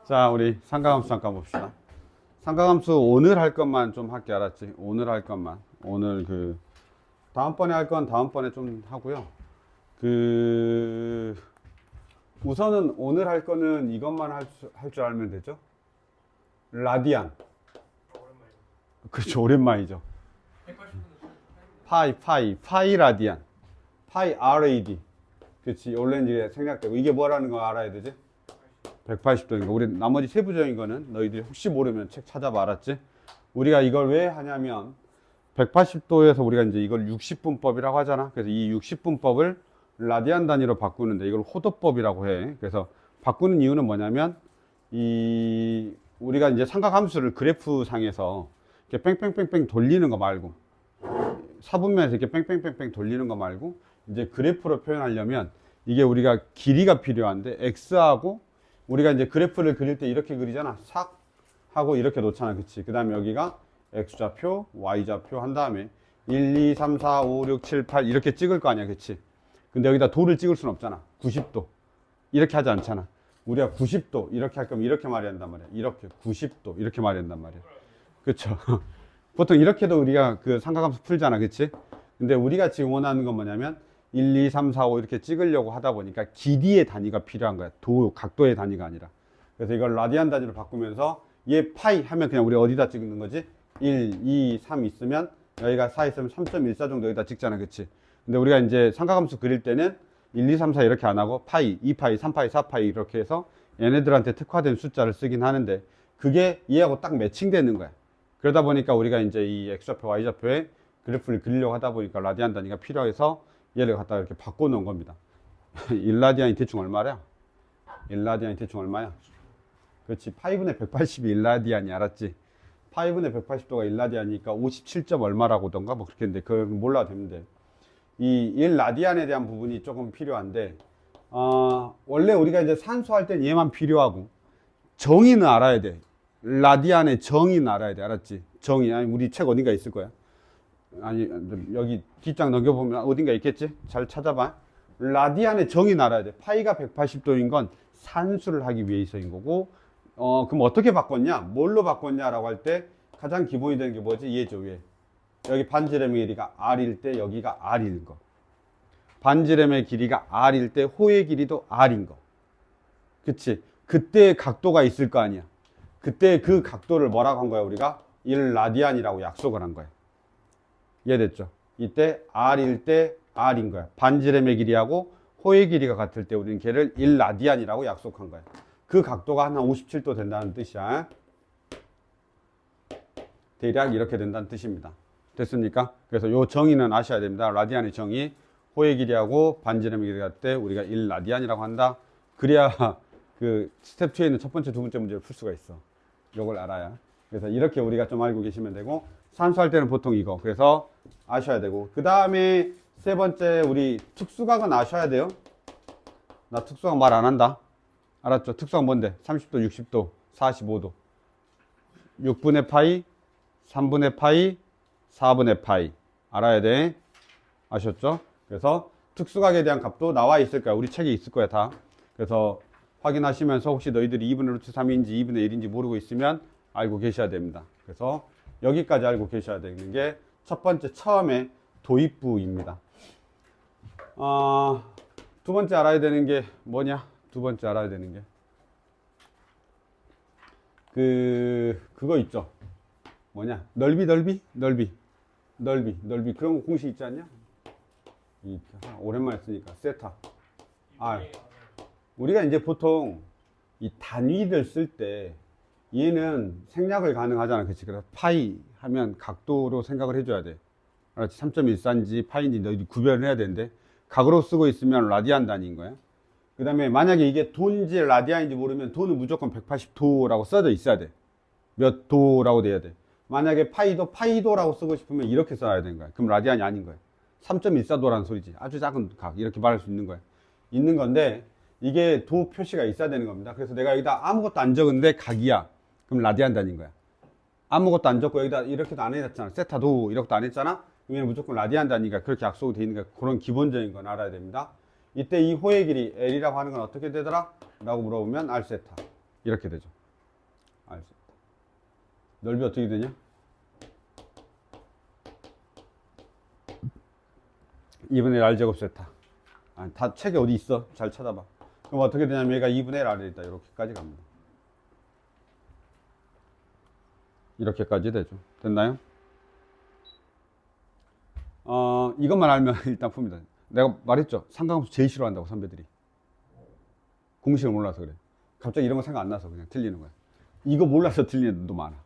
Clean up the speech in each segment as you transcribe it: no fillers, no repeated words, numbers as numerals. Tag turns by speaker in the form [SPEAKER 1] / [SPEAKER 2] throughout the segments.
[SPEAKER 1] 자, 우리 삼각함수 잠깐 봅시다. 삼각함수 오늘 할 것만 좀 할게, 알았지? 오늘 할 것만. 오늘 다음번에 할 건 다음번에 좀 하고요. 우선은 오늘 할 거는 이것만 할 줄 알면 되죠? 라디안. 그렇죠, 오랜만이죠. 파이 라디안. 파이 RAD. 그렇지, 원래 이제 생략되고. 이게 뭐라는 거 알아야 되지? 180도인 거. 우리 나머지 세부적인 거는 너희들이 혹시 모르면 책 찾아봐, 알았지? 우리가 이걸 왜 하냐면 180도에서 우리가 이제 이걸 60분법이라고 하잖아. 그래서 이 60분법을 라디안 단위로 바꾸는데 이걸 호도법이라고 해. 그래서 바꾸는 이유는 뭐냐면 우리가 이제 삼각함수를 그래프 상에서 이렇게 뺑뺑뺑뺑 돌리는 거 말고 사분면에서 이렇게 뺑뺑뺑뺑 돌리는 거 말고 이제 그래프로 표현하려면 이게 우리가 길이가 필요한데 x하고 우리가 이제 그래프를 그릴 때 이렇게 그리잖아. 싹 하고 이렇게 놓잖아. 그치? 그 다음에 여기가 x좌표, y좌표 한 다음에 1, 2, 3, 4, 5, 6, 7, 8 이렇게 찍을 거 아니야. 그치? 근데 여기다 도를 찍을 수는 없잖아. 90도. 이렇게 하지 않잖아. 우리가 90도 이렇게 할 거면 이렇게 말해야 한단 말이야. 이렇게 90도 이렇게 말해야 한단 말이야. 그쵸? 보통 이렇게도 우리가 그 삼각함수 풀잖아. 그치? 근데 우리가 지금 원하는 건 뭐냐면 1, 2, 3, 4, 5 이렇게 찍으려고 하다 보니까 길이의 단위가 필요한 거야. 각도의 단위가 아니라. 그래서 이걸 라디안 단위로 바꾸면서 얘 파이 하면 그냥 우리 어디다 찍는 거지? 1, 2, 3 있으면 여기가 4 있으면 3.14 정도 여기다 찍잖아. 그치? 근데 우리가 이제 삼각함수 그릴 때는 1, 2, 3, 4 이렇게 안 하고 파이, 2파이, 3파이, 4파이 이렇게 해서 얘네들한테 특화된 숫자를 쓰긴 하는데 그게 얘하고 딱 매칭되는 거야. 그러다 보니까 우리가 이제 이 x좌표, y좌표에 그래프를 그리려고 하다 보니까 라디안 단위가 필요해서 얘를 갖다가 이렇게 바꿔놓은 겁니다. 1라디안이 대충 얼마야? 1라디안이 대충 얼마야? 그렇지. 파이분의 180이 1라디안이 알았지? 파이분의 180도가 1라디안이니까 57점 얼마라고던가 뭐 그렇게 했는데 그걸 몰라도 되는데 이 1라디안에 대한 부분이 조금 필요한데 원래 우리가 이제 산수할 땐 얘만 필요하고 정의는 알아야 돼. 라디안의 정의는 알아야 돼. 알았지? 정의. 아니 우리 책 어딘가 있을 거야. 아니 여기 뒷장 넘겨보면 어딘가 있겠지? 잘 찾아봐. 라디안의 정의는 알아야 돼. 파이가 180도인 건 산수를 하기 위해서인 거고 그럼 어떻게 바꿨냐? 뭘로 바꿨냐라고 할 때 가장 기본이 되는 게 뭐지? 얘죠. 얘. 여기 반지름의 길이가 r일 때 여기가 r인 거. 반지름의 길이가 r일 때 호의 길이도 r인 거. 그치? 그때 각도가 있을 거 아니야. 그때 그 각도를 뭐라고 한 거야? 우리가 1라디안이라고 약속을 한 거야. 이해됐죠? 이때 r일 때 r인 거야. 반지름의 길이하고 호의 길이가 같을 때 우리는 걔를 1라디안이라고 약속한 거야. 그 각도가 한 57도 된다는 뜻이야. 대략 이렇게 된다는 뜻입니다. 됐습니까? 그래서 요 정의는 아셔야 됩니다. 라디안의 정의, 호의 길이하고 반지름의 길이 같을 때 우리가 1라디안이라고 한다. 그래야 그 스텝 2에 있는 첫 번째, 두 번째 문제를 풀 수가 있어. 요걸 알아야. 그래서 이렇게 우리가 좀 알고 계시면 되고 산수할 때는 보통 이거. 그래서 아셔야 되고 그 다음에 세 번째 우리 특수각은 아셔야 돼요. 나 특수각 말 안 한다. 알았죠? 특수각 뭔데? 30도, 60도, 45도. 6분의 파이, 3분의 파이, 4분의 파이. 알아야 돼. 아셨죠? 그래서 특수각에 대한 값도 나와 있을 거야. 우리 책에 있을 거야, 다. 그래서 확인하시면서 혹시 너희들이 2분의 루트 3인지 2분의 1인지 모르고 있으면 알고 계셔야 됩니다. 그래서 여기까지 알고 계셔야 되는 게 첫 번째 처음에 도입부입니다. 두 번째 알아야 되는 게 뭐냐? 두 번째 알아야 되는 게 그거 있죠. 뭐냐? 넓이. 그런 공식 있지 않냐? 오랜만에 쓰니까 세타. 우리가 이제 보통 이 단위를 쓸 때 얘는 생략을 가능하잖아. 그치? 그래서 파이 하면 각도로 생각을 해줘야 돼. 3.14인지 파이인지 너희들 구별을 해야 되는데 각으로 쓰고 있으면 라디안 단위인 거야. 그 다음에 만약에 이게 도인지 라디안인지 모르면 도는 무조건 180도라고 써져 있어야 돼. 몇 도라고 돼야 돼. 만약에 파이도 파이도라고 쓰고 싶으면 이렇게 써야 되는 거야. 그럼 라디안이 아닌 거야. 3.14도라는 소리지. 아주 작은 각 이렇게 말할 수 있는 거야. 있는 건데 이게 도 표시가 있어야 되는 겁니다. 그래서 내가 여기다 아무것도 안 적은데 각이야. 그럼 라디안 단위인 거야. 아무것도 안 적고 여기다 이렇게도 안 해놨잖아. 세타도 이렇게도 안 했잖아. 그러면 무조건 라디안 단위가 그렇게 약속이 되어 있는 거 그런 기본적인 건 알아야 됩니다. 이때 이 호의 길이 L이라고 하는 건 어떻게 되더라? 라고 물어보면 R세타. 이렇게 되죠. 알겠습니다. 넓이 어떻게 되냐? 2분의 1 R제곱 세타. 다 책에 어디 있어? 잘 찾아봐. 그럼 어떻게 되냐면 얘가 2분의 1 R에 있다. 이렇게까지 갑니다. 이렇게까지 되죠. 됐나요? 이것만 알면 일단 풉니다. 내가 말했죠. 삼각함수 제일 싫어한다고 선배들이. 공식을 몰라서 그래. 갑자기 이런 거 생각 안 나서 그냥 틀리는 거야. 이거 몰라서 틀리는 애들도 많아.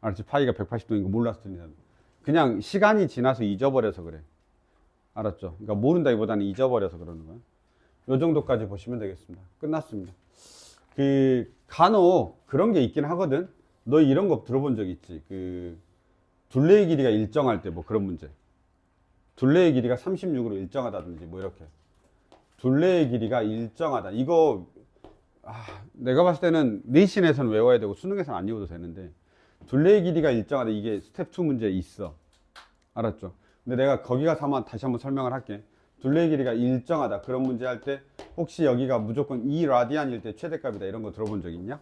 [SPEAKER 1] 알았지? 파이가 180도인 거 몰라서 틀리는 애들. 그냥 시간이 지나서 잊어버려서 그래. 알았죠? 그러니까 모른다기보다는 잊어버려서 그러는 거야. 요 정도까지 보시면 되겠습니다. 끝났습니다. 간혹 그런 게 있긴 하거든. 너 이런 거 들어본 적 있지? 둘레의 길이가 일정할 때 뭐 그런 문제. 둘레의 길이가 36으로 일정하다든지 뭐 이렇게. 둘레의 길이가 일정하다. 이거 내가 봤을 때는 내신에서는 외워야 되고 수능에서는 안 외워도 되는데, 둘레의 길이가 일정하다. 이게 스텝 2 문제에 있어. 알았죠? 근데 내가 거기 가서 다시 한번 설명을 할게. 둘레의 길이가 일정하다. 그런 문제 할 때 혹시 여기가 무조건 2라디안일 때 최대값이다. 이런 거 들어본 적 있냐?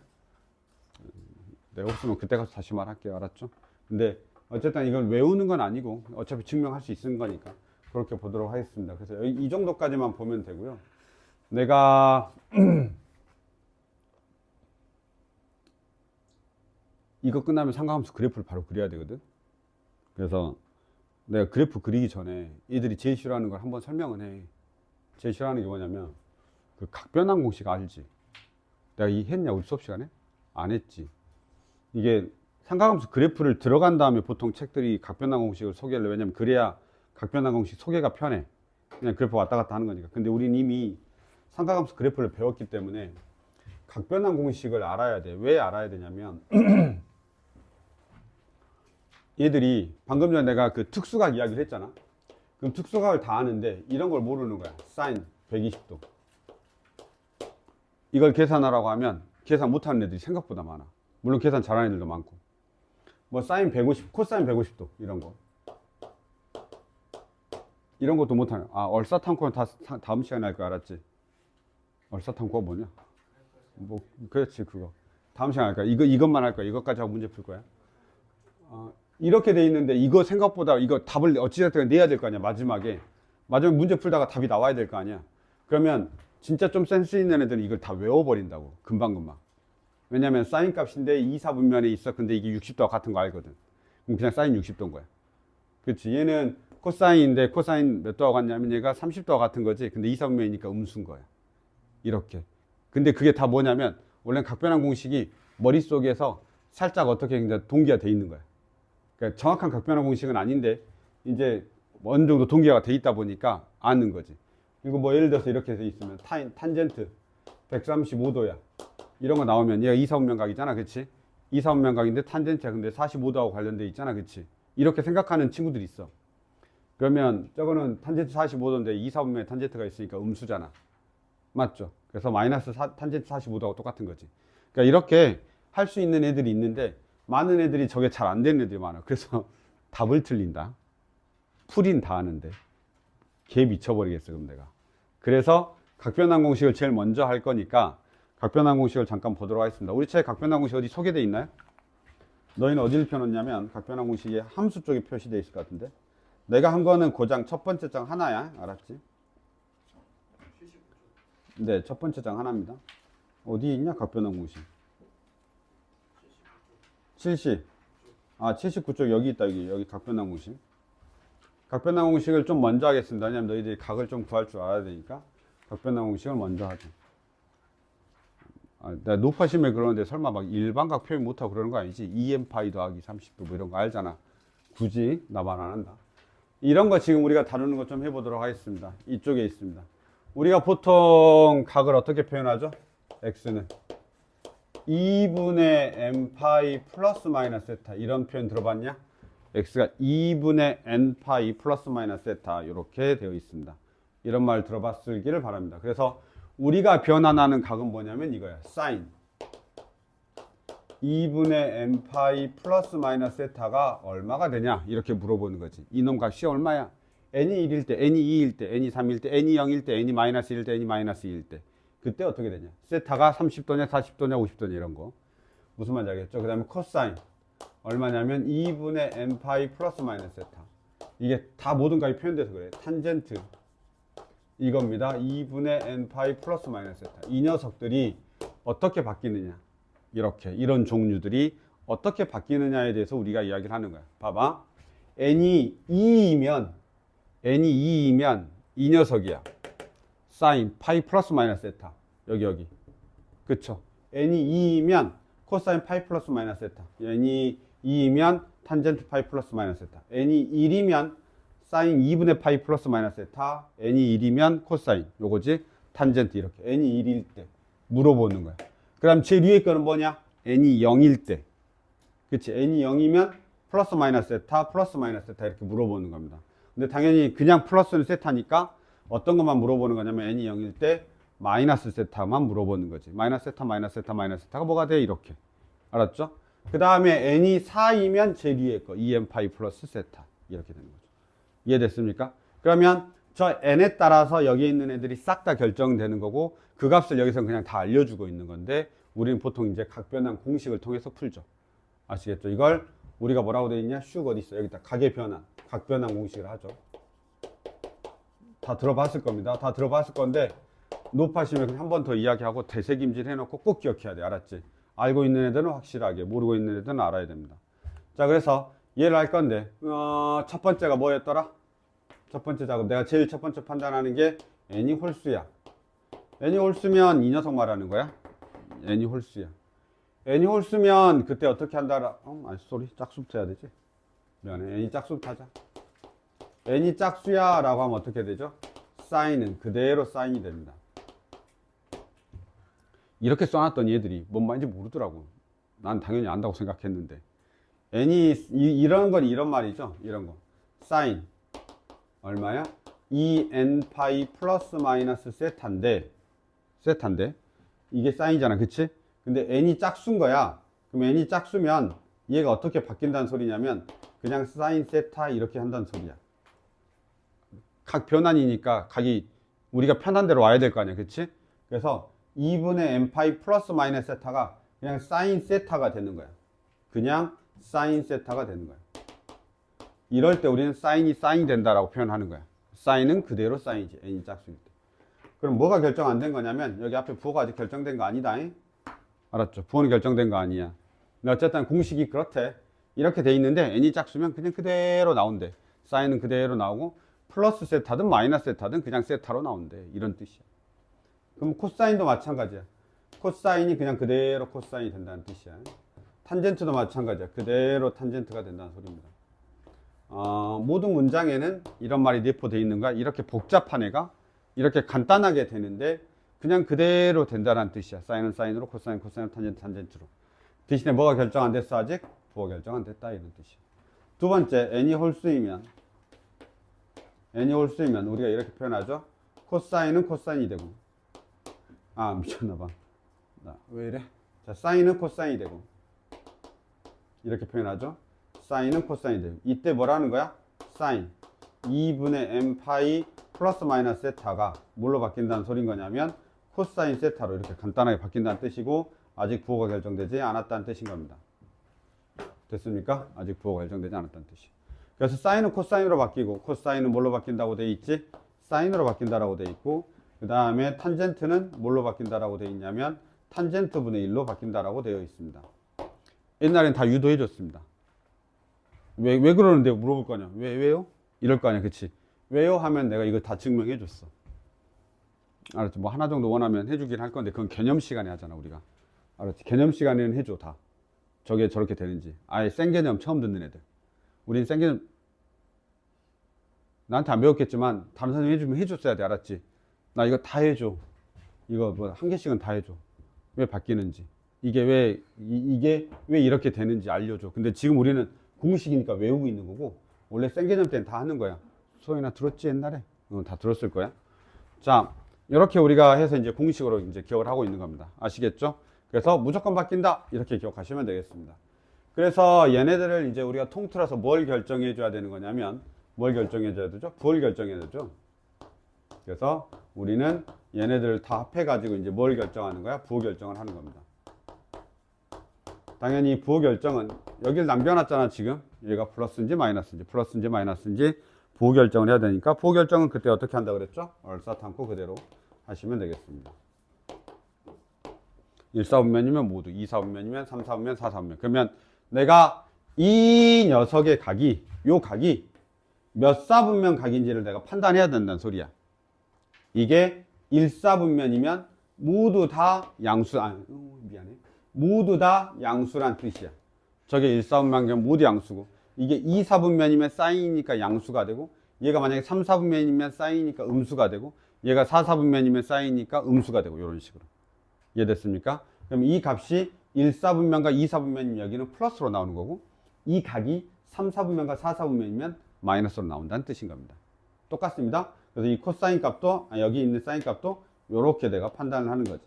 [SPEAKER 1] 내가 없으면 그때 가서 다시 말할게요. 알았죠? 근데 어쨌든 이건 외우는 건 아니고 어차피 증명할 수 있는 거니까 그렇게 보도록 하겠습니다. 그래서 이 정도까지만 보면 되고요. 내가 이거 끝나면 삼각함수 그래프를 바로 그려야 되거든. 그래서 내가 그래프 그리기 전에 얘들이 제일 싫어하는 걸 한번 설명을 해. 제일 싫어하는 게 뭐냐면 각변환 공식 알지? 내가 했냐 우리 수업 시간에? 안 했지. 이게 삼각함수 그래프를 들어간 다음에 보통 책들이 각변환 공식을 소개하려고. 왜냐면 그래야 각변환 공식 소개가 편해. 그냥 그래프 왔다 갔다 하는 거니까. 근데 우린 이미 삼각함수 그래프를 배웠기 때문에 각변환 공식을 알아야 돼. 왜 알아야 되냐면 얘들이 방금 전에 내가 특수각 이야기를 했잖아. 그럼 특수각을 다 아는데 이런 걸 모르는 거야. 사인 120도. 이걸 계산하라고 하면 계산 못하는 애들이 생각보다 많아. 물론 계산 잘하는 애들도 많고. 뭐 사인 150, 코사인 150도 이런 거. 이런 것도 못하네. 얼사탄코는 다음 시간에 할 거 알았지? 얼사탄코가 뭐냐? 뭐 그렇지 그거. 다음 시간에 할 거야. 이것만 할 거야. 이것까지 하고 문제 풀 거야. 이렇게 돼 있는데 이거 생각보다 이거 답을 어찌됐든 내야 될 거 아니야. 마지막에 문제 풀다가 답이 나와야 될 거 아니야. 그러면 진짜 좀 센스 있는 애들은 이걸 다 외워버린다고. 금방금방. 왜냐면 사인 값인데 2, 4분면에 있어. 근데 이게 60도와 같은 거 알거든. 그럼 그냥 사인 60도인 거야. 그렇지. 얘는 코사인인데 코사인 몇 도와 같냐면 얘가 30도와 같은 거지. 근데 2, 4분면이니까 음수인 거야. 이렇게. 근데 그게 다 뭐냐면 원래 각변환 공식이 머릿속에서 살짝 어떻게 동기화 돼 있는 거야. 그러니까 정확한 각변환 공식은 아닌데 이제 어느 정도 동기화가 돼 있다 보니까 아는 거지. 그리고 뭐 예를 들어서 이렇게 돼 있으면 탄젠트 135도야. 이런 거 나오면 얘가 2, 4분면 각이잖아. 그치? 2, 4분면 각인데 탄젠트야. 근데 45도하고 관련돼 있잖아. 그치? 이렇게 생각하는 친구들이 있어. 그러면 저거는 탄젠트 45도인데 2, 4분면에 탄젠트가 있으니까 음수잖아. 맞죠? 그래서 마이너스 탄젠트 45도하고 똑같은 거지. 그러니까 이렇게 할 수 있는 애들이 있는데 많은 애들이 저게 잘 안 되는 애들이 많아. 그래서 답을 틀린다. 풀인 다 하는데 개 미쳐버리겠어 그럼 내가. 그래서 각변환 공식을 제일 먼저 할 거니까 각변환 공식을 잠깐 보도록 하겠습니다. 우리 책에 각변환 공식 어디 소개되어 있나요? 너희는 어디를 펴놓냐면 각변환 공식이 함수 쪽에 표시되어 있을 것 같은데, 내가 한 거는 고장 첫 번째 장 하나야. 알았지? 네, 첫 번째 장 하나입니다. 어디 있냐 각변환 공식? 79쪽 여기 있다. 여기 각변환 공식. 각변환 공식을 좀 먼저 하겠습니다. 왜냐면 너희들이 각을 좀 구할 줄 알아야 되니까 각변환 공식을 먼저 하죠. 내가 높아심에 그러는데 설마 막 일반각 표현 못하고 그러는 거 아니지? 2n파이 더하기 30도 뭐 이런 거 알잖아. 굳이 나 말 안 한다. 이런 거 지금 우리가 다루는 거 좀 해보도록 하겠습니다. 이쪽에 있습니다. 우리가 보통 각을 어떻게 표현하죠? x는 2분의 n파이 플러스 마이너스 세타. 이런 표현 들어봤냐? x가 2분의 n파이 플러스 마이너스 세타 이렇게 되어 있습니다. 이런 말 들어봤을기를 바랍니다. 그래서 우리가 변환하는 각은 뭐냐면 이거야. 사인 2분의 n파이 플러스 마이너스 세타가 얼마가 되냐 이렇게 물어보는 거지. 이놈 값이 얼마야? n이 1일 때, n이 2일 때, n이 3일 때, n이 0일 때, n이 마이너스 1일 때, n이 마이너스 2일 때. 그때 어떻게 되냐? 세타가 30도냐, 40도냐, 50도냐 이런 거. 무슨 말인지 알겠죠? 그 다음에 코사인. 얼마냐면 2분의 n파이 플러스 마이너스 세타. 이게 다 모든 값이 표현돼서 그래요. 탄젠트. 이겁니다. 2분의 n파이 플러스 마이너스 세타. 이 녀석들이 어떻게 바뀌느냐. 이렇게. 이런 종류들이 어떻게 바뀌느냐에 대해서 우리가 이야기를 하는 거야. 봐봐. n이 2이면 이 녀석이야. 사인 파이 플러스 마이너스 세타. 여기. 그쵸? n이 2이면 코사인 파이 플러스 마이너스 세타. n이 2이면 탄젠트 파이 플러스 마이너스 세타. n이 1이면 사인 2분의 파이 플러스 마이너스 세타. n이 1이면 코사인. 요거지? 탄젠트 이렇게. n이 1일 때 물어보는 거야. 그 다음 제일 위에 거는 뭐냐? n이 0일 때. 그치? n이 0이면 플러스 마이너스 세타, 플러스 마이너스 세타 이렇게 물어보는 겁니다. 근데 당연히 그냥 플러스는 세타니까 어떤 것만 물어보는 거냐면 n이 0일 때 마이너스 세타만 물어보는 거지. 마이너스 세타, 마이너스 세타, 마이너스 세타가 뭐가 돼? 이렇게. 알았죠? 그 다음에 n이 4이면 제일 위에 거 2n 파이 플러스 세타 이렇게 되는 거죠. 이해됐습니까? 그러면 저 n에 따라서 여기 있는 애들이 싹 다 결정되는 거고 그 값을 여기서 그냥 다 알려주고 있는 건데 우리는 보통 이제 각변환 공식을 통해서 풀죠. 아시겠죠? 이걸 우리가 뭐라고 되어 있냐? 슉 어디 있어? 여기다 가계변환, 각변환 공식을 하죠. 다 들어봤을 겁니다. 다 들어봤을 건데 높아시면 한 번 더 이야기하고 되새김질 해놓고 꼭 기억해야 돼. 알았지? 알고 있는 애들은 확실하게, 모르고 있는 애들은 알아야 됩니다. 자, 그래서 얘를 할 건데 첫 번째가 뭐였더라? 첫 번째 작업. 내가 제일 첫 번째 판단하는 게 n이 홀수야. n이 홀수면 이 녀석 말하는 거야. n이 홀수야. n이 홀수면 그때 어떻게 한다라? 쏘리 짝수부터 해야 되지. 미안해. n이 짝수부터 하자. n이 짝수야 라고 하면 어떻게 되죠? 사인은 그대로 사인이 됩니다. 이렇게 써놨던 얘들이 뭔 말인지 모르더라고. 난 당연히 안다고 생각했는데 n이 이런 건 이런 말이죠. 이런 거 사인 얼마야? 2n 파이 플러스 마이너스 세타인데 이게 사인이잖아. 그치? 근데 n이 짝수인 거야. 그럼 n이 짝수면 얘가 어떻게 바뀐다는 소리냐면 그냥 사인 세타 이렇게 한다는 소리야. 각 변환이니까 각이 우리가 편한 대로 와야 될 거 아니야. 그치? 그래서 2분의 n파이 플러스 마이너스 세타가 그냥 사인 세타가 되는 거야. 그냥 사인 세타가 되는 거야. 이럴 때 우리는 사인이 된다라고 표현하는 거야. 사인은 그대로 사인이지. n이 짝수일 때. 그럼 뭐가 결정 안 된 거냐면 여기 앞에 부호가 아직 결정된 거 아니다. 알았죠? 부호는 결정된 거 아니야. 근데 어쨌든 공식이 그렇대. 이렇게 돼 있는데 n이 짝수면 그냥 그대로 나온대. 사인은 그대로 나오고 플러스 세타든 마이너스 세타든 그냥 세타로 나온대. 이런 뜻이야. 그럼 코사인도 마찬가지야. 코사인이 그냥 그대로 코사인이 된다는 뜻이야. 탄젠트도 마찬가지야. 그대로 탄젠트가 된다는 소리입니다. 모든 문장에는 이런 말이 내포되어 있는 거야. 이렇게 복잡한 애가 이렇게 간단하게 되는데 그냥 그대로 된다는 뜻이야. 사인은 사인으로, 코사인, 코사인으로, 탄젠트, 탄젠트로. 대신에 뭐가 결정 안 됐어? 아직? 부호가 결정 안 됐다. 이런 뜻이야. 두 번째, n이 홀수이면 우리가 이렇게 표현하죠. 코사인은 코사인이 되고 미쳤나봐. 왜 이래? 자, 사인은 코사인이 되고 이렇게 표현하죠. 사인은 코사인이 되고 이때 뭐라는 거야? 사인 2분의 n파이 플러스 마이너스 세타가 뭘로 바뀐다는 소린 거냐면 코사인 세타로 이렇게 간단하게 바뀐다는 뜻이고 아직 부호가 결정되지 않았다는 뜻인 겁니다. 됐습니까? 아직 부호가 결정되지 않았다는 뜻이. 그래서 사인은 코사인으로 바뀌고 코사인은 뭘로 바뀐다고 돼 있지? 사인으로 바뀐다라고 돼 있고 그 다음에 탄젠트는 뭘로 바뀐다라고 돼 있냐면 탄젠트 분의 1로 바뀐다라고 되어 있습니다. 옛날엔 다 유도해 줬습니다. 왜 그러는데 물어볼 거 아니야. 왜요? 이럴 거 아니야. 그치? 왜요? 하면 내가 이거 다 증명해 줬어. 알았지? 뭐 하나 정도 원하면 해주긴 할 건데 그건 개념 시간에 하잖아 우리가. 알았지? 개념 시간에는 해줘 다. 저게 저렇게 되는지. 아예 생 개념 처음 듣는 애들. 우린 생 개념 나한테 안 배웠겠지만 다른 선생님 해주면 해줬어야 돼. 알았지? 나 이거 다 해줘. 이거 뭐 한 개씩은 다 해줘. 왜 바뀌는지. 이게 왜 이렇게 되는지 알려줘. 근데 지금 우리는 공식이니까 외우고 있는 거고 원래 생 개념 때는 다 하는 거야. 소희나 들었지 옛날에? 다 들었을 거야. 자, 이렇게 우리가 해서 이제 공식으로 이제 기억을 하고 있는 겁니다. 아시겠죠? 그래서 무조건 바뀐다 이렇게 기억하시면 되겠습니다. 그래서 얘네들을 이제 우리가 통틀어서 뭘 결정해 줘야 되는 거냐면 뭘 결정해 줘야 되죠? 부호를 결정해야 되죠. 그래서 우리는 얘네들을 다 합해가지고 이제 뭘 결정하는 거야? 부호 결정을 하는 겁니다. 당연히 부호 결정은 여기를 남겨놨잖아 지금. 얘가 플러스인지 마이너스인지 부호 결정을 해야 되니까 부호 결정은 그때 어떻게 한다 그랬죠? 얼싸탄고 그대로 하시면 되겠습니다. 1사분면이면 모두, 2사분면이면 3사분면, 4사분면. 그러면 내가 이 녀석의 각이, 요 각이 몇 사분면 각인지를 내가 판단해야 된다는 소리야. 이게 1사분면이면 모두 다 양수, 미안해. 모두 다 양수란 뜻이야. 저게 1사분면이면 모두 양수고, 이게 2사분면이면 사인이니까 양수가 되고, 얘가 만약에 3사분면이면 사인이니까 음수가 되고, 얘가 4사분면이면 사인이니까 음수가 되고, 이런 식으로. 이해됐습니까? 그럼 이 값이 1사분면과 2사분면이면 여기는 플러스로 나오는 거고, 이 각이 3사분면과 4사분면이면 마이너스로 나온다는 뜻인 겁니다. 똑같습니다. 그래서 이 코사인 값도, 여기 있는 사인 값도 이렇게 내가 판단을 하는 거지.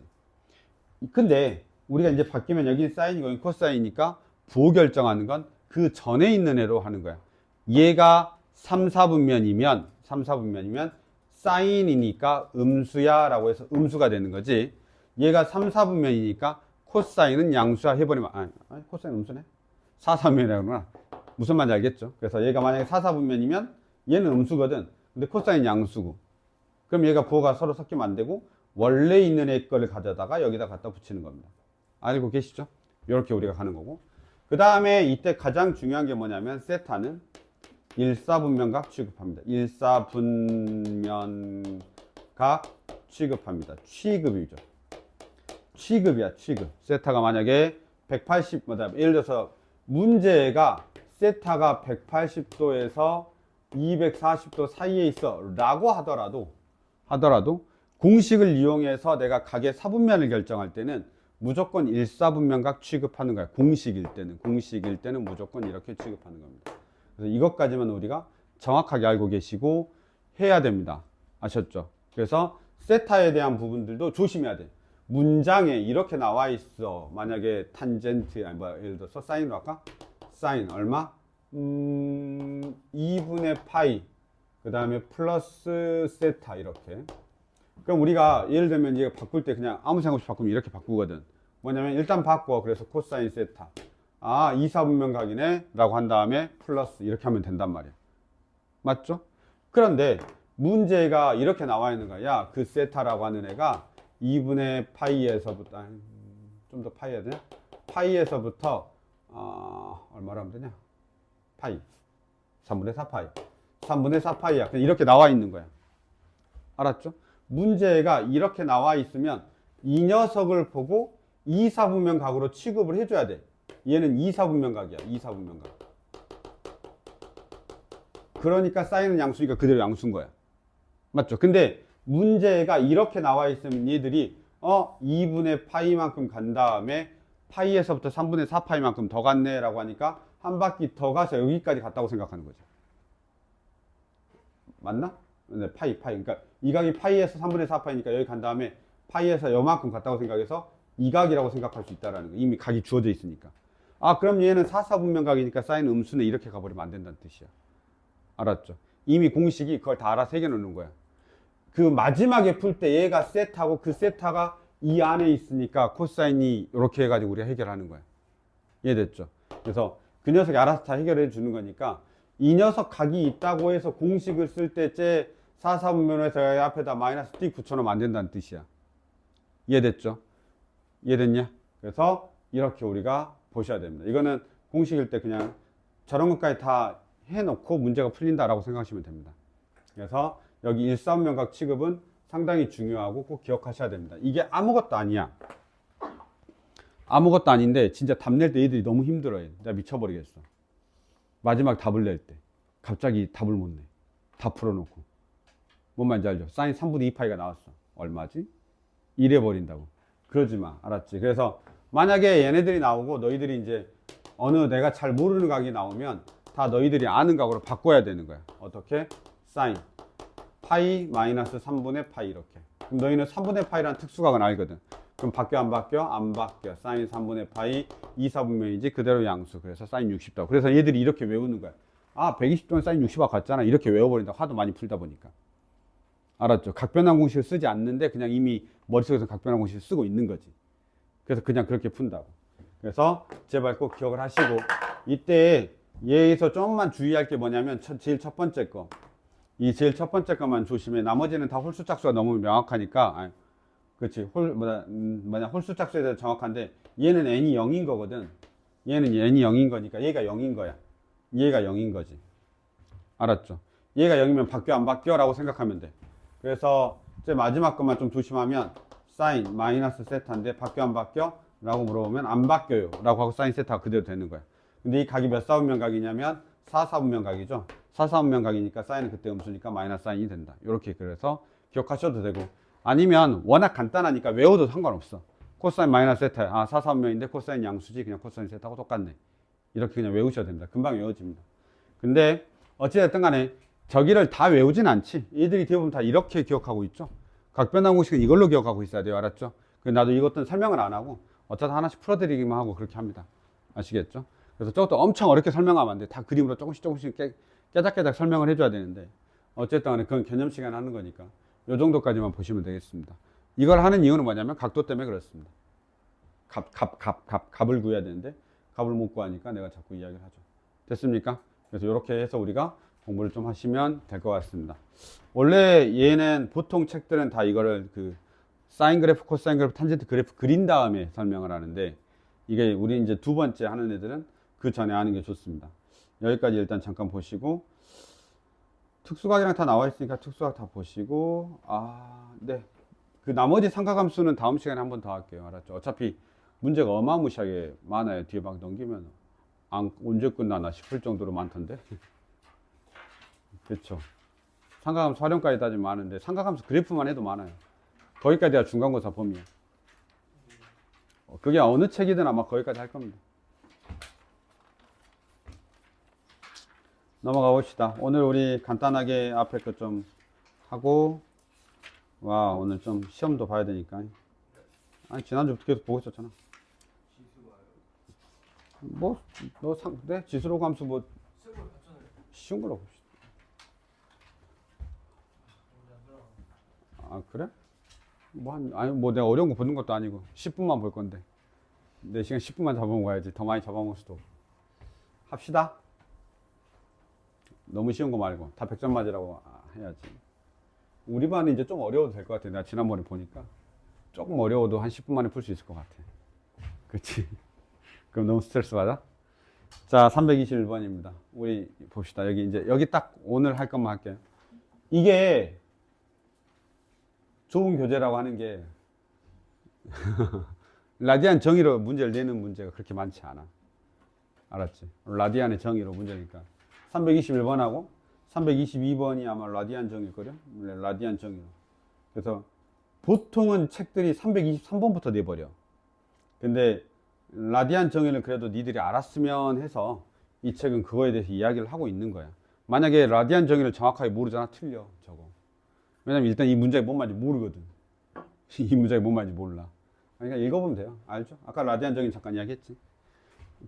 [SPEAKER 1] 근데 우리가 이제 바뀌면 여기 사인이고 여기 코사인이니까 부호 결정하는 건 그 전에 있는 애로 하는 거야. 얘가 3사분면이면 사인이니까 음수야 라고 해서 음수가 되는 거지. 얘가 3사분면이니까 코사인은 양수야 해버리면, 코사인 음수네? 4사분면이라구나. 무슨 말인지 알겠죠? 그래서 얘가 만약에 4사분면이면 얘는 음수거든. 근데 코사인 양수고. 그럼 얘가 부호가 서로 섞이면 안 되고 원래 있는 애 거를 가져다가 여기다 갖다 붙이는 겁니다. 알고 계시죠? 이렇게 우리가 가는 거고. 그 다음에 이때 가장 중요한 게 뭐냐면 세타는 1사분면각 취급합니다. 1사분면각 취급합니다. 취급이죠. 취급이야, 취급. 세타가 만약에 180, 예를 들어서 문제가 세타가 180도에서 240도 사이에 있어 라고 하더라도 공식을 이용해서 내가 각의 사분면을 결정할 때는 무조건 1사분면각 취급하는 거야. 공식일 때는 무조건 이렇게 취급하는 겁니다. 그래서 이것까지만 우리가 정확하게 알고 계시고 해야 됩니다. 아셨죠? 그래서 세타에 대한 부분들도 조심해야 돼. 문장에 이렇게 나와 있어. 만약에 탄젠트, 예를 들어서 사인으로 할까? 사인 얼마? 2분의 파이, 그 다음에 플러스 세타 이렇게. 그럼 우리가 예를 들면 이제 바꿀 때 그냥 아무 생각 없이 바꾸면 이렇게 바꾸거든. 뭐냐면 일단 바꿔. 그래서 코사인 세타. 2사분면각이네 라고 한 다음에 플러스 이렇게 하면 된단 말이야. 맞죠? 그런데 문제가 이렇게 나와 있는 거야. 야, 그 세타라고 하는 애가 2분의 파이에서부터, 좀 더 파이 해야 되냐? 파이에서부터 얼마로 하면 되냐? 파이 3분의 4파이 3분의 4파이야. 그냥 이렇게 나와 있는 거야. 알았죠? 문제가 이렇게 나와 있으면 이 녀석을 보고 2사분면 각으로 취급을 해줘야 돼. 얘는 2사분면 각이야. 2사분면 각. 그러니까 사인은 양수니까 그대로 양수인 거야. 맞죠? 근데 문제가 이렇게 나와 있으면 얘들이 2분의 파이만큼 간 다음에 파이에서부터 3분의 4파이만큼 더 갔네 라고 하니까 한 바퀴 더 가서 여기까지 갔다고 생각하는 거죠. 맞나? 네, 파이. 그러니까 이 각이 파이에서 3분의 4파이니까 여기 간 다음에 파이에서 요만큼 갔다고 생각해서 이 각이라고 생각할 수 있다라는 거. 이미 각이 주어져 있으니까. 그럼 얘는 4사분면 각이니까 사인 음수네 이렇게 가버리면 안 된다는 뜻이야. 알았죠? 이미 공식이 그걸 다 알아서 해결해 놓는 거야. 그 마지막에 풀 때 얘가 세타고 그 세타가 이 안에 있으니까 코사인이 이렇게 해가지고 우리가 해결하는 거야. 이해됐죠? 그래서 그 녀석이 알아서 다 해결해 주는 거니까 이 녀석 각이 있다고 해서 공식을 쓸 때째 4사분면에서 앞에다 마이너스 T 붙여놓으면 안 된다는 뜻이야. 이해됐죠? 이해됐냐? 그래서 이렇게 우리가 보셔야 됩니다. 이거는 공식일 때 그냥 저런 것까지 다 해놓고 문제가 풀린다라고 생각하시면 됩니다. 그래서 여기 1사분면각 취급은 상당히 중요하고 꼭 기억하셔야 됩니다. 이게 아무것도 아니야. 아무것도 아닌데 진짜 답 낼 때 애들이 너무 힘들어해. 내가 미쳐버리겠어. 마지막 답을 낼 때 갑자기 답을 못 내. 다 풀어놓고. 뭔 말인지 알죠? 사인 3분의 2파이가 나왔어. 얼마지? 이래버린다고. 그러지 마. 알았지? 그래서 만약에 얘네들이 나오고 너희들이 이제 어느 내가 잘 모르는 각이 나오면 다 너희들이 아는 각으로 바꿔야 되는 거야. 어떻게? 사인 파이 마이너스 3분의 파이 이렇게. 그럼 너희는 3분의 파이라는 특수각은 알거든. 그럼 바뀌어 안 바뀌어? 안 바뀌어. 사인 3분의 파이 2사분면이지 그대로 양수. 그래서 사인 60도. 그래서 얘들이 이렇게 외우는 거야. 120도는 사인 60과 같잖아. 이렇게 외워버린다. 하도 많이 풀다 보니까. 알았죠? 각변환 공식을 쓰지 않는데 그냥 이미 머릿속에서 각변환 공식을 쓰고 있는 거지. 그래서 그냥 그렇게 푼다고. 그래서 제발 꼭 기억을 하시고, 이때 얘에서 좀만 주의할 게 뭐냐면 제일 첫 번째 거, 이 제일 첫 번째 것만 조심해. 나머지는 다 홀수 짝수가 너무 명확하니까. 그렇지. 홀수 짝수에 대해서 정확한데 얘는 n이 0인 거거든. 얘는 n이 0인 거니까 얘가 0인 거야. 얘가 0인 거지. 알았죠? 얘가 0이면 바뀌어 안 바뀌어? 라고 생각하면 돼. 그래서 이제 마지막 것만 좀 조심하면 사인 마이너스 세타인데 바뀌어 안 바뀌어? 라고 물어보면 안 바뀌어요 라고 하고 사인 세타가 그대로 되는 거야. 근데 이 각이 몇 사분면 각이냐면 4사분면 각이죠. 4사분면 각이니까 사인은 그때 음수니까 마이너스 사인이 된다. 이렇게 그래서 기억하셔도 되고, 아니면 워낙 간단하니까 외워도 상관없어. 코사인 마이너스 세타야. 아, 4사분면인데 코사인 양수지. 그냥 코사인 세타하고 똑같네. 이렇게 그냥 외우셔도 됩니다. 금방 외워집니다. 근데 어찌됐든 간에 저기를 다 외우진 않지. 얘들이 대부분 다 이렇게 기억하고 있죠. 각변환 공식은 이걸로 기억하고 있어야 돼요. 알았죠? 나도 이것들은 설명을 안 하고 어쩌다 하나씩 풀어드리기만 하고 그렇게 합니다. 아시겠죠? 그래서 저것도 엄청 어렵게 설명하면 안 돼. 다 그림으로 조금씩 깨작깨작 설명을 해줘야 되는데, 어쨌든 간에 그건 개념 시간 하는 거니까 요 정도까지만 보시면 되겠습니다. 이걸 하는 이유는 뭐냐면 각도 때문에 그렇습니다. 값을 구해야 되는데 값을 못 구하니까 내가 자꾸 이야기를 하죠. 됐습니까? 그래서 이렇게 해서 우리가 공부를 좀 하시면 될 것 같습니다. 원래 얘는 보통 책들은 다 이거를 그 사인 그래프, 코사인 그래프, 탄젠트 그래프 그린 다음에 설명을 하는데, 이게 우리 이제 두 번째 하는 애들은 그 전에 하는 게 좋습니다. 여기까지 일단 잠깐 보시고, 특수각이랑 다 나와 있으니까 특수각 다 보시고, 네. 그 나머지 삼각함수는 다음 시간에 한 번 더 할게요. 알았죠? 어차피 문제가 어마무시하게 많아요. 뒤에 막 넘기면 언제 끝나나 싶을 정도로 많던데. 그렇죠. 삼각함수 활용까지 따지면 많은데 삼각함수 그래프만 해도 많아요. 거기까지가 중간고사 범위야. 그게 어느 책이든 아마 거기까지 할 겁니다. 넘어가 봅시다. 오늘 우리 간단하게 앞에 거 좀 하고, 오늘 좀 시험도 봐야 되니까. 아니, 지난주부터 계속 보고 있었잖아. 네? 지수로 함수 쉬운 걸로 봅시다. 그래? 내가 어려운 거 보는 것도 아니고 10분만 볼 건데 내 시간 10분만 잡아먹고 가야지. 더 많이 잡아먹을 수도 없고. 합시다. 너무 쉬운 거 말고 다 100점 맞으라고 해야지. 우리 반은 이제 좀 어려워도 될 것 같아. 내가 지난번에 보니까 조금 어려워도 한 10분 만에 풀 수 있을 것 같아. 그렇지? 그럼 너무 스트레스 받아? 자, 321번입니다. 우리 봅시다. 여기 딱 오늘 할 것만 할게요. 이게 좋은 교재라고 하는 게 라디안 정의로 문제를 내는 문제가 그렇게 많지 않아. 알았지? 라디안의 정의로 문제니까 321번하고 322번이 아마 라디안 정의일걸요? 라디안 정의로. 그래서 보통은 책들이 323번부터 내버려. 근데 라디안 정의는 그래도 니들이 알았으면 해서 이 책은 그거에 대해서 이야기를 하고 있는 거야. 만약에 라디안 정의를 정확하게 모르잖아, 틀려 저거. 왜냐면 일단 이 문제가 뭔 말인지 모르거든. 이 문제가 뭔 말인지 몰라. 그러니까 읽어보면 돼요. 알죠? 아까 라디안 정의 잠깐 이야기했지.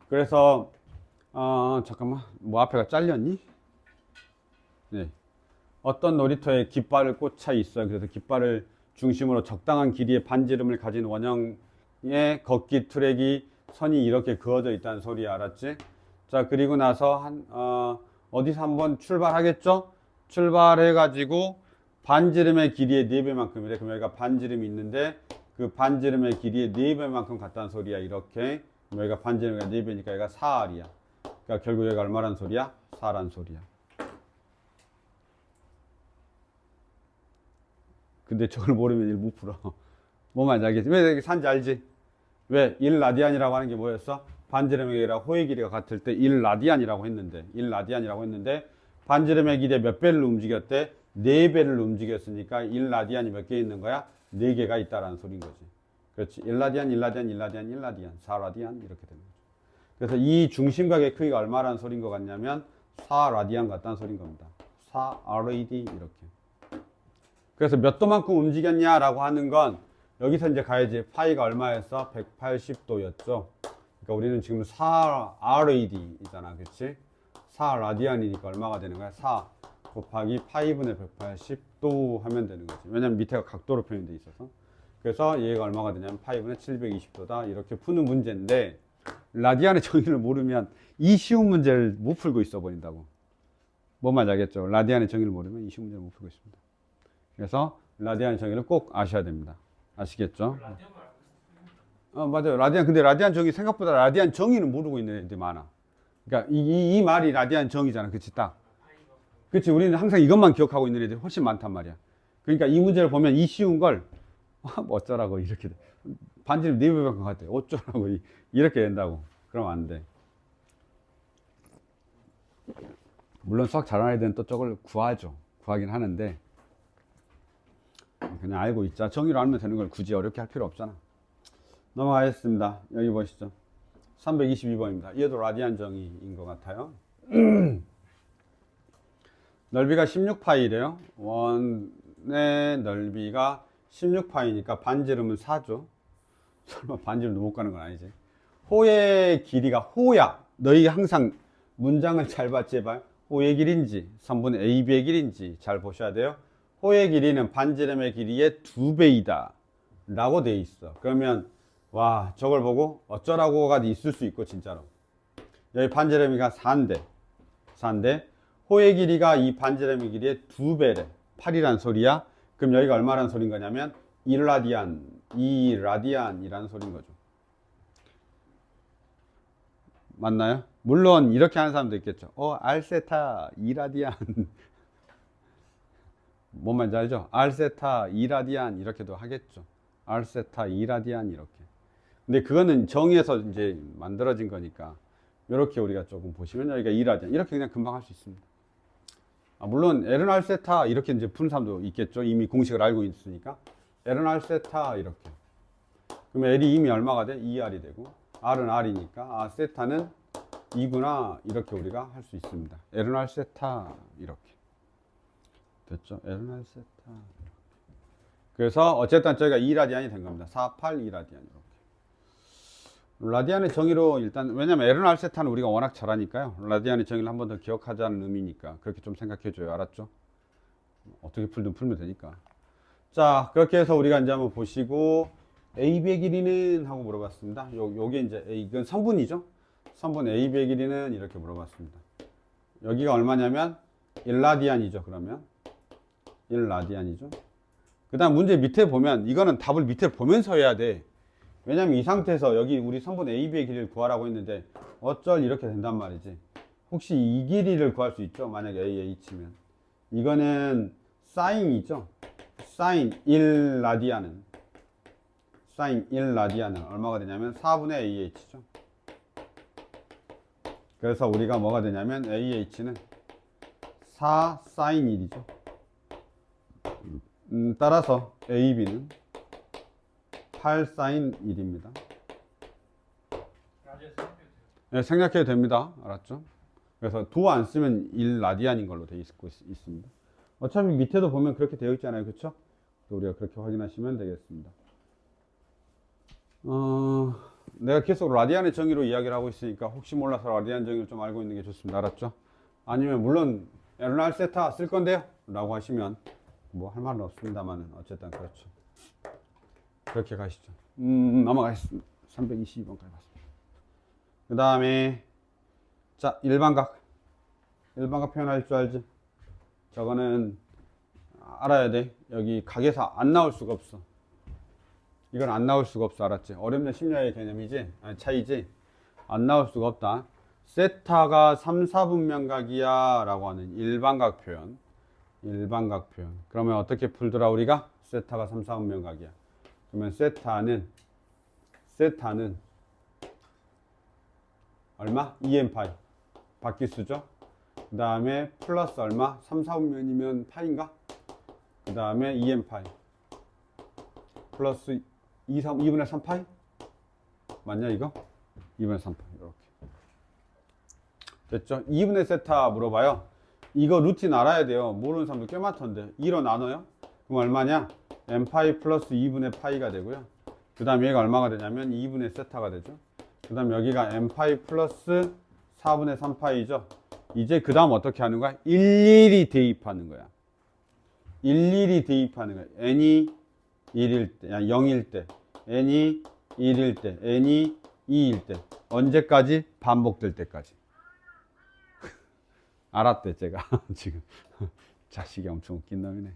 [SPEAKER 1] 그래서 잠깐만, 앞에가 잘렸니? 네. 어떤 놀이터에 깃발을 꽂혀 있어요. 그래서 깃발을 중심으로 적당한 길이의 반지름을 가진 원형의 걷기 트랙이 선이 이렇게 그어져 있다는 소리 알았지? 자, 그리고 나서 어디서 한번 출발하겠죠? 출발해가지고 반지름의 길이의 4배만큼이래. 그럼 여기가 반지름이 있는데 그 반지름의 길이의 4배만큼 같다는 소리야. 이렇게. 여기가 반지름이 4배니까 여기가 4R이야. 그러니까 결국 여기가 얼마란 소리야? 4란 소리야. 근데 저걸 모르면 일 못 풀어. 뭔 말인지 알겠지? 왜 이렇게 산지 알지? 왜? 1라디안이라고 하는 게 뭐였어? 반지름의 길이랑 호의 길이가 같을 때 1라디안이라고 했는데 반지름의 길이의 몇 배를 움직였대? 4배를 움직였으니까 1라디안이 몇 개 있는 거야? 4개가 있다라는 소린 거지. 그렇지. 1라디안, 4라디안 이렇게 되는 거죠. 그래서 이 중심각의 크기가 얼마라는 소린 것 같냐면 4라디안 같다는 소린 겁니다. 4RAD 이렇게. 그래서 몇 도만큼 움직였냐라고 하는 건 여기서 이제 가야지. 파이가 얼마였어? 180도였죠. 그러니까 우리는 지금 4RAD이잖아. 그렇지? 4라디안이니까 얼마가 되는 거야? 4 곱하기 파이분의 180도 하면 되는 거지. 왜냐면 밑에가 각도로 표현되어 있어서. 그래서 얘가 얼마가 되냐면 파이분의 720도다. 이렇게 푸는 문제인데 라디안의 정의를 모르면 이 쉬운 문제를 못 풀고 있어 버린다고. 뭔 말인지 알겠죠? 라디안의 정의를 모르면 이 쉬운 문제를 못 풀고 있습니다. 그래서 라디안의 정의를 꼭 아셔야 됩니다. 아시겠죠? 맞아요. 라디안. 근데 라디안 정의 생각보다 라디안 정의는 모르고 있는 애들이 많아. 그러니까 이 말이 라디안 정의잖아. 그치? 딱. 그치? 우리는 항상 이것만 기억하고 있는 애들이 훨씬 많단 말이야. 그러니까 이 문제를 보면 이 쉬운 걸 뭐 어쩌라고 이렇게 반지를 4배밖에 같아. 어쩌라고 이렇게 된다고. 그러면 안 돼. 물론 수학 잘하는 애들은 또 저걸 구하죠. 구하긴 하는데 그냥 알고 있자. 정의로 알면 되는 걸 굳이 어렵게 할 필요 없잖아. 넘어가겠습니다. 여기 보시죠. 322번입니다. 얘도 라디안 정의인 것 같아요. 넓이가 16파이래요. 원의 넓이가 16파이니까 반지름은 4죠. 설마 반지름도 못 가는 건 아니지. 호의 길이가 호야. 너희 항상 문장을 잘 봐, 제발. 호의 길인지 3분의 AB의 길인지 잘 보셔야 돼요. 호의 길이는 반지름의 길이의 2배이다 라고 돼 있어. 그러면 와, 저걸 보고 어쩌라고가 있을 수 있고, 진짜로. 여기 반지름이가 4인데 호의 길이가 이 반지름의 길이의 2배래. 8이란 소리야. 그럼 여기가 얼마란 소린 거냐면 2라디안이라는 소린 거죠. 맞나요? 물론 이렇게 하는 사람도 있겠죠. 알세타 2라디안. 뭔 말인지 알죠? 알세타 2라디안 이렇게도 하겠죠. 알세타 2라디안 이렇게. 근데 그거는 정의에서 이제 만들어진 거니까 이렇게 우리가 조금 보시면 여기가 2라디안 이렇게 그냥 금방 할 수 있습니다. 물론 L은 알세타 이렇게 이제 푸는 사람도 있겠죠. 이미 공식을 알고 있으니까 L은 알세타 이렇게. 그러면 L이 이미 얼마가 돼? 2R이 되고 R은 R이니까 세타는 2구나 이렇게 우리가 할 수 있습니다. L은 알세타 이렇게 됐죠. L은 알세타 이렇게. 그래서 어쨌든 저희가 2라디안이 된 겁니다. 4, 8, 2라디안 이렇게. 라디안의 정의로 일단 왜냐면 L은 알세타는 우리가 워낙 잘하니까요. 라디안의 정의를 한 번 더 기억하자는 의미니까 그렇게 좀 생각해줘요. 알았죠? 어떻게 풀든 풀면 되니까. 자, 그렇게 해서 우리가 이제 한번 보시고 AB의 길이는 하고 물어봤습니다. 요게 이제 이건 선분이죠. 선분 AB의 길이는 이렇게 물어봤습니다. 여기가 얼마냐면 1라디안이죠. 그러면 1라디안이죠. 그 다음 문제 밑에 보면 이거는 답을 밑에 보면서 해야 돼. 왜냐면 이 상태에서 여기 우리 선분 AB의 길이를 구하라고 했는데 어쩔 이렇게 된단 말이지. 혹시 이 길이를 구할 수 있죠? 만약에 AH면 이거는 사인이죠. 사인 1라디안은 얼마가 되냐면 4분의 AH죠. 그래서 우리가 뭐가 되냐면 AH는 4 사인 1이죠. 따라서 AB는 8 사인 1입니다. 네, 생략해도 됩니다. 알았죠? 그래서 도 안 쓰면 1라디안인 걸로 되어 있습니다. 어차피 밑에도 보면 그렇게 되어 있잖아요. 그쵸? 우리가 그렇게 확인하시면 되겠습니다. 내가 계속 라디안의 정의로 이야기를 하고 있으니까 혹시 몰라서 라디안 정의를 좀 알고 있는 게 좋습니다. 알았죠? 아니면 물론 L은 알세타 쓸 건데요 라고 하시면 뭐 할 말은 없습니다만은 어쨌든 그렇죠. 그렇게 가시죠. 넘어가겠습니다. 322번까지 봤습니다. 그 다음에 자, 일반각 표현할 줄 알지? 저거는 알아야 돼. 여기 각에서 안 나올 수가 없어. 이건 안 나올 수가 없어. 알았지? 어렵냐 쉽냐의 개념이지? 아니, 차이지? 안 나올 수가 없다. 세타가 3, 4분면각이야 라고 하는 일반각 표현. 그러면 어떻게 풀더라 우리가? 세타가 3, 4분면각이야. 그러면 세타는 얼마? 2n파이 바퀴수죠. 그 다음에 플러스 얼마? 3, 4분면이면 파인가? 그 다음에 2n파이 플러스 2분의 3파이? 맞냐 이거? 2분의 3파이 이렇게 됐죠? 2분의 세타 물어봐요. 이거 루틴 알아야 돼요. 모르는 사람도 꽤 많던데 2로 나눠요? 그럼 얼마냐? n파이 플러스 2분의 파이가 되고요. 그 다음 얘가 얼마가 되냐면 2분의 세타가 되죠. 그 다음 여기가 n파이 플러스 4분의 3파이죠. 이제 그 다음 어떻게 하는 거야? 일일이 대입하는 거야. 일일이 대입하는 거야. n이 1일 때, 0일 때, n이 1일 때, n이 2일 때. 언제까지? 반복될 때까지. 알았대, 제가. 지금. 자식이 엄청 웃긴 놈이네.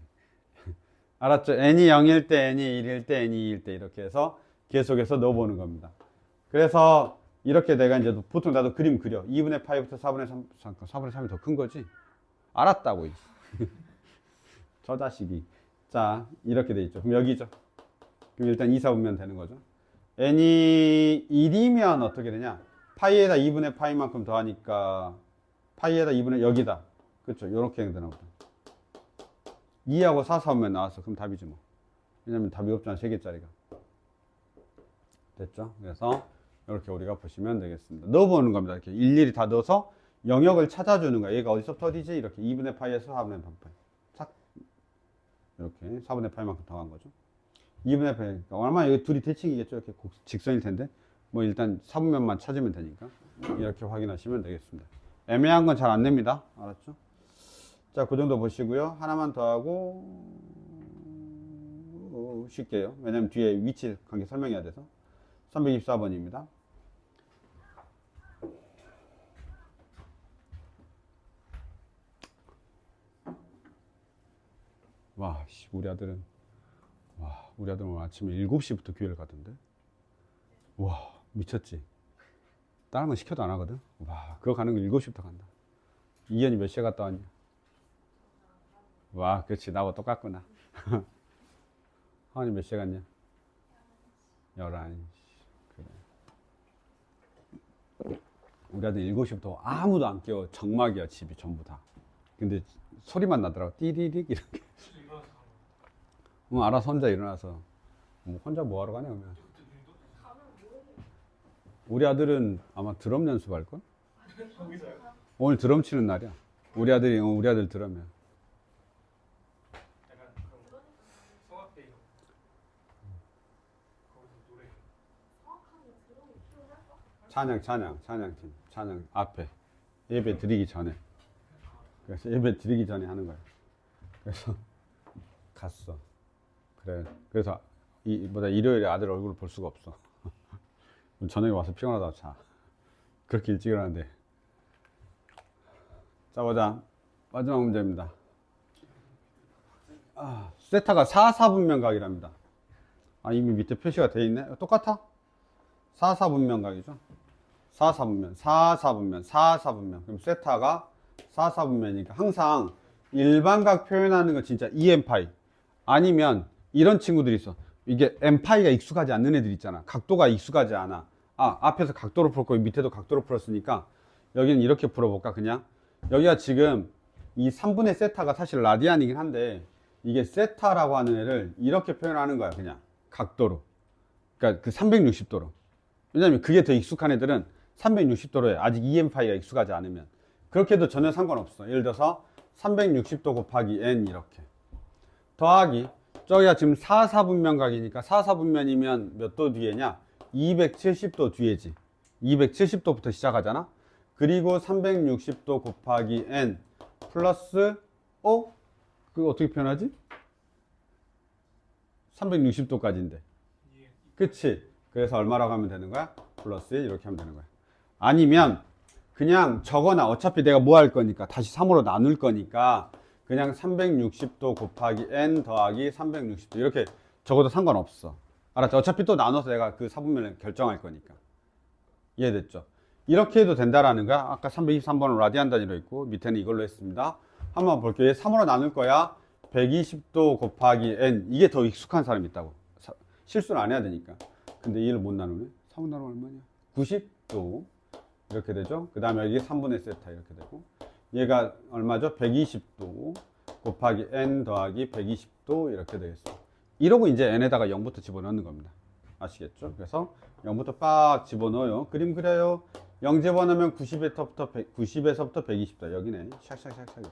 [SPEAKER 1] 알았죠? n이 0일 때, n이 1일 때, n이 2일 때 이렇게 해서 계속해서 넣어보는 겁니다. 그래서 이렇게 내가 이제 보통 나도 그림 그려. 2분의 파이부터 4분의 3, 잠깐 4분의 3이 더 큰 거지? 알았다고. 저 자식이. 자, 이렇게 돼 있죠. 그럼 여기죠. 그럼 일단 2, 4분면 되는 거죠. n이 1이면 어떻게 되냐? 파이에다 2분의 파이만큼 더하니까 파이에다 2분의 여기다. 그렇죠? 이렇게 되나 보다. 2하고 4, 4분면 나왔어. 그럼 답이지 뭐. 왜냐면 답이 없잖아. 3개짜리가. 됐죠? 그래서 이렇게 우리가 보시면 되겠습니다. 넣어보는 겁니다. 이렇게 일일이 다 넣어서 영역을 찾아주는 거야. 얘가 어디서부터 어디지? 이렇게 2분의 파이에서 4분의 반파이. 착. 이렇게 4분의 파이만큼 더한 거죠. 2분의 파이. 그러니까 얼마나 여기 둘이 대칭이겠죠? 이렇게 직선일 텐데. 뭐 일단 4분면만 찾으면 되니까. 이렇게 확인하시면 되겠습니다. 애매한 건 잘 안 냅니다. 알았죠? 자, 그 정도 보시고요. 하나만 더 하고 쉴게요. 왜냐면 뒤에 위치 관계 설명해야 돼서. 324번입니다. 와, 우리 아들은 오늘 아침에 7시부터 교회를 가던데. 와, 미쳤지. 다른 건 시켜도 안 하거든. 와, 그거 가는 거 7시부터 간다. 이현이 몇 시에 갔다 왔냐? 와, 그렇지. 나하고 똑같구나. 하은이 몇 시에 갔냐? 11시. 그래. 우리 아들 7시부터 아무도 안 깨워. 정막이야, 집이 전부 다. 근데 소리만 나더라고. 띠리릭 이렇게. 알아서 혼자 일어나서. 혼자 뭐 하러 가냐, 그러면. 우리 아들은 아마 드럼 연습할걸? 오늘 드럼 치는 날이야. 우리 아들 드럼이야. 찬양 앞에 예배 드리기 전에. 그래서 예배 드리기 전에 하는 거야. 그래서 갔어. 그래. 그래서 일요일에 아들 얼굴을 볼 수가 없어. 저녁에 와서 피곤하다고 자. 그렇게 일찍 일어나는데. 자, 보자. 마지막 문제입니다. 세타가 4, 4분면각이랍니다. 이미 밑에 표시가 되어 있네. 똑같아? 4, 4분면각이죠. 4, 4분면, 4, 4분면, 4, 4분면. 그럼 세타가 4, 4분면이니까 항상 일반각 표현하는 거 진짜 EM파이. 아니면 이런 친구들이 있어. 이게 M파이가 익숙하지 않는 애들 있잖아. 각도가 익숙하지 않아. 앞에서 각도로 풀었고 밑에도 각도로 풀었으니까 여기는 이렇게 풀어볼까 그냥. 여기가 지금 이 3분의 세타가 사실 라디안이긴 한데 이게 세타라고 하는 애를 이렇게 표현하는 거야 그냥 각도로. 그러니까 그 360도로. 왜냐면 그게 더 익숙한 애들은 360도로 해. 아직 EM파이가 익숙하지 않으면. 그렇게 해도 전혀 상관없어. 예를 들어서 360도 곱하기 n 이렇게 더하기 저기가 지금 4, 4분면각이니까 4, 4분면이면 몇 도 뒤에냐? 270도 뒤에지. 270도부터 시작하잖아. 그리고 360도 곱하기 n 플러스 그거 어떻게 표현하지? 360도까지인데. 그치? 그래서 얼마라고 하면 되는 거야? 플러스 1 이렇게 하면 되는 거야. 아니면 그냥 적어놔. 어차피 내가 뭐 할 거니까 다시 3으로 나눌 거니까 그냥 360도 곱하기 n 더하기 360도 이렇게 적어도 상관없어. 알았죠? 어차피 또 나눠서 내가 그 4분면을 결정할 거니까. 이해됐죠? 이렇게 해도 된다라는 거야. 아까 323번은 라디안 단위로 있고 밑에는 이걸로 했습니다. 한번 볼게요. 얘 3으로 나눌 거야. 120도 곱하기 n. 이게 더 익숙한 사람이 있다고. 실수를 안 해야 되니까. 근데 얘를 못 나누네. 3으로 나누면 얼마냐? 90도. 이렇게 되죠. 그 다음에 여기 3분의 세타 이렇게 되고. 얘가 얼마죠? 120도 곱하기 n 더하기 120도 이렇게 되겠어. 이러고 이제 n에다가 0부터 집어넣는 겁니다. 아시겠죠? 그래서 0부터 빡 집어넣어요. 그림 그려요. 0 집어넣으면 90에서부터 120도. 여기네. 샥샥샥샥.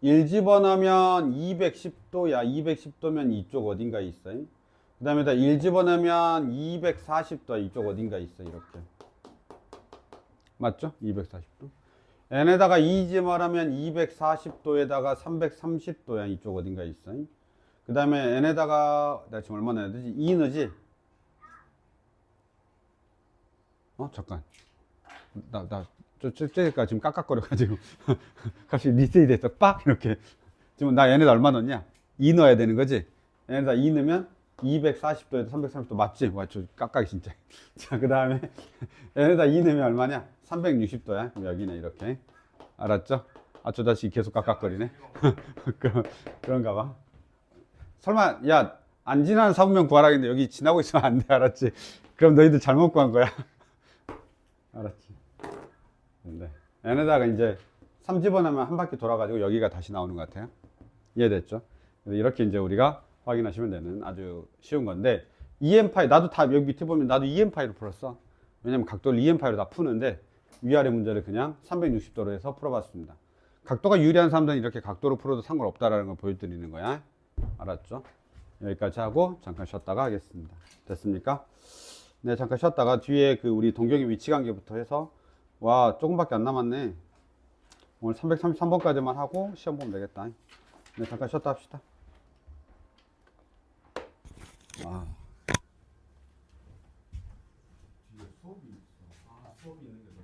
[SPEAKER 1] 1 집어넣으면 210도야. 210도면 이쪽 어딘가에 있어. 그 다음에 1 집어넣으면 240도. 이쪽 어딘가에 있어. 이렇게. 맞죠? 240도. n에다가 2지말하면 240도에다가 330도야. 이쪽 어딘가에 있어. 그 다음에 n에다가 내가 지금 얼마 넣어야 되지? 2 넣지? 잠깐. 쟤가 지금 깍깍거려가지고 갑자기 리셋이 됐어. 빡! 이렇게. 지금 나 얘네다 얼마 넣냐? 2 넣어야 되는 거지? 얘네다 2 넣으면 240도에서 330도 맞지? 와, 저 깍깍이 진짜. 자, 그 다음에 얘네다 2 넣으면 얼마냐? 360도야. 그럼 여기네, 이렇게. 알았죠? 아, 저 자식이 계속 깍깍거리네. 그런가 봐. 설마, 야, 안 지나는 사분면 구하라겠는데 여기 지나고 있으면 안 돼, 알았지? 그럼 너희들 잘못 구한 거야. 알았지? 네. 얘네다가 이제 3집어넣으면 한 바퀴 돌아가지고 여기가 다시 나오는 것 같아요. 이해됐죠? 이렇게 이제 우리가 확인하시면 되는 아주 쉬운 건데, EM파이, 나도 다 여기 밑에 보면 나도 EM파이로 풀었어. 왜냐면 각도를 EM파이로 다 푸는데, 위아래 문제를 그냥 360도로 해서 풀어봤습니다. 각도가 유리한 사람들은 이렇게 각도로 풀어도 상관없다라는 걸 보여드리는 거야. 알았죠? 여기까지 하고 잠깐 쉬었다가 하겠습니다. 됐습니까? 네, 잠깐 쉬었다가 뒤에 그 우리 동경의 위치 관계부터 해서, 와, 조금밖에 안 남았네. 오늘 333번까지만 하고 시험 보면 되겠다. 네, 잠깐 쉬었다 합시다. 아. 뒤에 수업이 있어. 수업이 있는데